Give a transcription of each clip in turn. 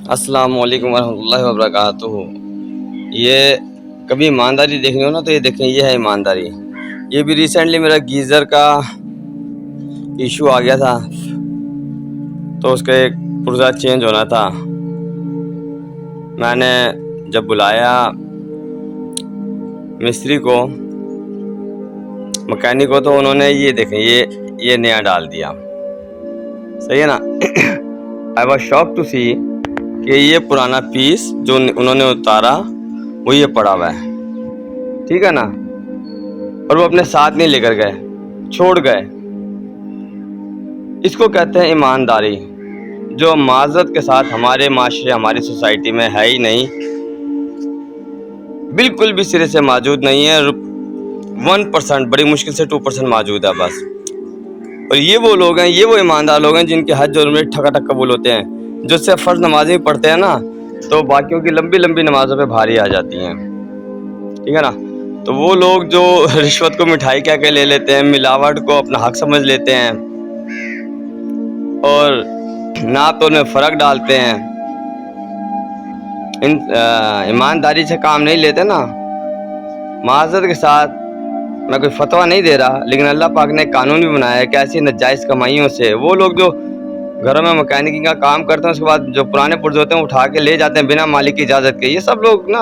السلام علیکم ورحمۃ اللہ وبرکاتہ۔ یہ کبھی ایمانداری دیکھنی ہو نا تو یہ دیکھیں، یہ ہے ایمانداری۔ یہ بھی ریسنٹلی میرا گیزر کا ایشو آ گیا تھا تو اس کا ایک پرزہ چینج ہونا تھا۔ میں نے جب بلایا مستری کو، مکینک کو، تو انہوں نے یہ دیکھیں یہ نیا ڈال دیا۔ صحیح ہے نا؟ I was shocked to see کہ یہ پرانا پیس جو انہوں نے اتارا وہ یہ پڑا ہوا ہے، ٹھیک ہے نا، اور وہ اپنے ساتھ نہیں لے کر گئے، چھوڑ گئے۔ اس کو کہتے ہیں ایمانداری، جو معذرت کے ساتھ ہمارے معاشرے، ہماری سوسائٹی میں ہے ہی نہیں، بالکل بھی سرے سے موجود نہیں ہے۔ 1%، بڑی مشکل سے 2% موجود ہے بس۔ اور یہ وہ لوگ ہیں، یہ وہ ایماندار لوگ ہیں جن کے حج اور عمرے ٹھکا ٹھک قبول ہوتے ہیں، جو صرف فرض نمازیں پڑھتے ہیں نا تو باقیوں کی لمبی لمبی نمازوں پہ بھاری آ جاتی ہیں، ٹھیک ہے نا۔ تو وہ لوگ جو رشوت کو مٹھائی کہہ کے لے لیتے ہیں، ملاوٹ کو اپنا حق سمجھ لیتے ہیں اور ناپ تول میں فرق ڈالتے ہیں، ایمانداری سے کام نہیں لیتے نا۔ معذرت کے ساتھ میں کوئی فتویٰ نہیں دے رہا، لیکن اللہ پاک نے قانون بھی بنایا ہے کہ ایسی ناجائز کمائیوں سے وہ لوگ جو گھروں میں مکینکی کا کام کرتے ہیں، اس کے بعد جو پرانے پرزے ہوتے ہیں اٹھا کے لے جاتے ہیں بنا مالک کی اجازت کے، یہ سب لوگ نا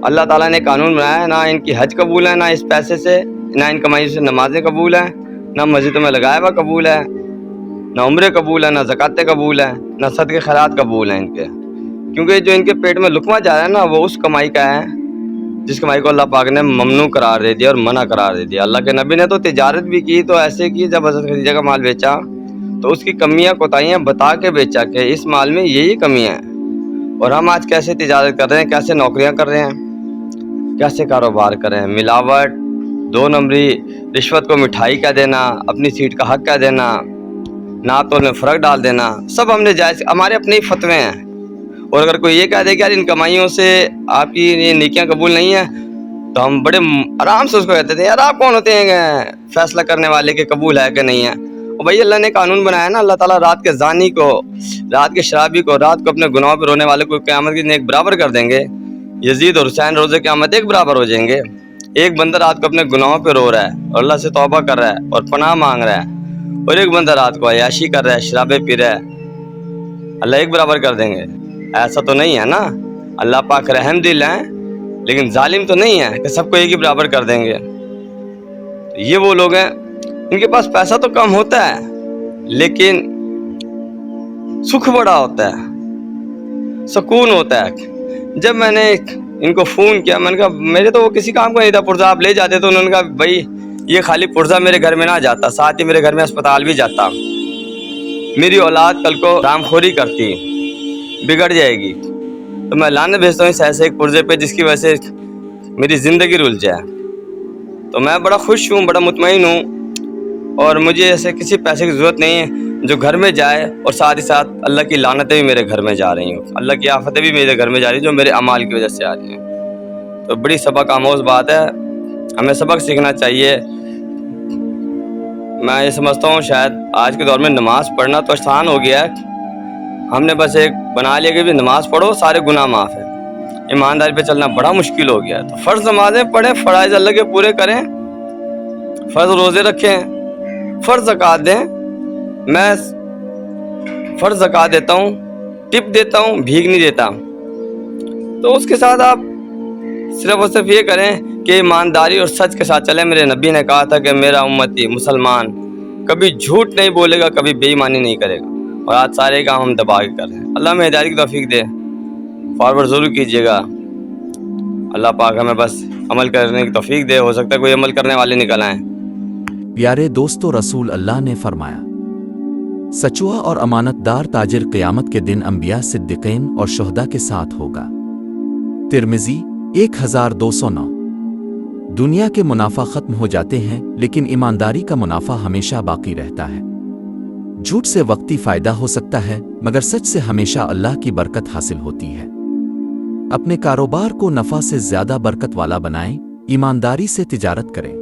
اللہ تعالیٰ نے قانون بنایا ہے، نہ ان کی حج قبول ہے، نہ اس پیسے سے، نہ ان کمائیوں سے نمازیں قبول ہیں، نہ مسجدوں میں لگایا ہوا قبول ہے، نہ عمرے قبول ہے، نہ زکاتیں قبول ہیں، نہ صدقے خیرات قبول ہیں ان کے، کیونکہ جو ان کے پیٹ میں لقمہ جا رہا ہے نا وہ اس کمائی کا ہے جس کمائی کو اللہ پاک نے ممنوع قرار دے دیا اور منع قرار دے دیا۔ اللہ کے نبی نے تو تجارت بھی کی تو ایسے کی، جب حضرت خدیجہ کا مال بیچا تو اس کی کمیاں کوتاہیاں بتا کے بیچا کہ اس مال میں یہی کمیاں ہیں۔ اور ہم آج کیسے تجارت کر رہے ہیں، کیسے نوکریاں کر رہے ہیں، کیسے کاروبار کر رہے ہیں، ملاوٹ، 2 نمبری، رشوت کو مٹھائی کہہ دینا، اپنی سیٹ کا حق کہہ دینا، ناپ تول میں فرق ڈال دینا، سب ہم نے جائز، ہمارے اپنے ہی فتوے ہیں۔ اور اگر کوئی یہ کہہ دے کہ یار ان کمائیوں سے آپ کی یہ نیکیاں قبول نہیں ہیں تو ہم بڑے آرام سے اس کو کہتے تھے، یار آپ کون ہوتے ہیں فیصلہ کرنے والے کہ قبول ہے کہ نہیں ہے؟ اور بھائی اللہ نے قانون بنایا نا، اللہ تعالیٰ رات کے زانی کو، رات کے شرابی کو، رات کو اپنے گناہوں پہ رونے والے کو قیامت کے دن ایک برابر کر دیں گے۔ یزید اور حسین روزے قیامت ایک برابر ہو جائیں گے۔ ایک بندہ رات کو اپنے گناہوں پہ رو رہا ہے اور اللہ سے توبہ کر رہا ہے اور پناہ مانگ رہا ہے، اور ایک بندہ رات کو عیاشی کر رہا ہے، شرابیں پی رہا ہے، اللہ ایک برابر کر دیں گے؟ ایسا تو نہیں ہے نا۔ اللہ پاک رحم دل ہیں لیکن ظالم تو نہیں ہے کہ سب کو ایک ہی برابر کر دیں گے۔ یہ وہ لوگ ہیں ان کے پاس پیسہ تو کم ہوتا ہے لیکن سکھ بڑا ہوتا ہے، سکون ہوتا ہے۔ جب میں نے ان کو فون کیا، میں نے کہا میرے تو وہ کسی کام کو نہیں تھا پرزہ، آپ لے جاتے تو انہوں نے کہا بھائی یہ خالی پرزہ میرے گھر میں نہ جاتا، ساتھ ہی میرے گھر میں اسپتال بھی جاتا، میری اولاد کل کو رام خوری کرتی، بگڑ جائے گی، تو میں لانے بھیجتا ہوں اس ایسے ایک پرزے پہ جس کی وجہ سے میری زندگی رل جائے۔ تو میں بڑا خوش ہوں، بڑا مطمئن ہوں، اور مجھے ایسے کسی پیسے کی ضرورت نہیں ہے جو گھر میں جائے اور ساتھ ہی ساتھ اللہ کی لعنتیں بھی میرے گھر میں جا رہی ہوں، اللہ کی آفتیں بھی میرے گھر میں جا رہی ہیں جو میرے اعمال کی وجہ سے آ رہی ہیں۔ تو بڑی سبق آموز بات ہے، ہمیں سبق سیکھنا چاہیے۔ میں یہ سمجھتا ہوں شاید آج کے دور میں نماز پڑھنا تو آسان ہو گیا ہے، ہم نے بس ایک بنا لیا کہ بھی نماز پڑھو سارے گناہ معاف ہیں۔ ایمانداری پہ چلنا بڑا مشکل ہو گیا ہے۔ تو فرض نمازیں پڑھیں، فرائض اللہ کے پورے کریں، فرض روزے رکھیں، فرض زکوٰۃ دیں۔ میں فرض زکوٰۃ دیتا ہوں، ٹپ دیتا ہوں، بھیگ نہیں دیتا۔ تو اس کے ساتھ آپ صرف اور صرف یہ کریں کہ ایمانداری اور سچ کے ساتھ چلیں۔ میرے نبی نے کہا تھا کہ میرا امتی مسلمان کبھی جھوٹ نہیں بولے گا، کبھی بے ایمانی نہیں کرے گا، اور آج سارے کام ہم دبا کے کر رہے ہیں۔ اللہ ہمیں ہدایت کی توفیق دے، فارورڈ ضرور کیجیے گا۔ اللہ پاک ہمیں بس عمل کرنے کی توفیق دے، ہو سکتا ہے کوئی عمل کرنے والے نکل آئیں۔ پیارے دوستو، رسول اللہ نے فرمایا، سچوا اور امانت دار تاجر قیامت کے دن انبیاء، صدیقین اور شہداء کے ساتھ ہوگا۔ ترمذی 1209۔ دنیا کے منافع ختم ہو جاتے ہیں لیکن ایمانداری کا منافع ہمیشہ باقی رہتا ہے۔ جھوٹ سے وقتی فائدہ ہو سکتا ہے مگر سچ سے ہمیشہ اللہ کی برکت حاصل ہوتی ہے۔ اپنے کاروبار کو نفع سے زیادہ برکت والا بنائیں، ایمانداری سے تجارت کریں۔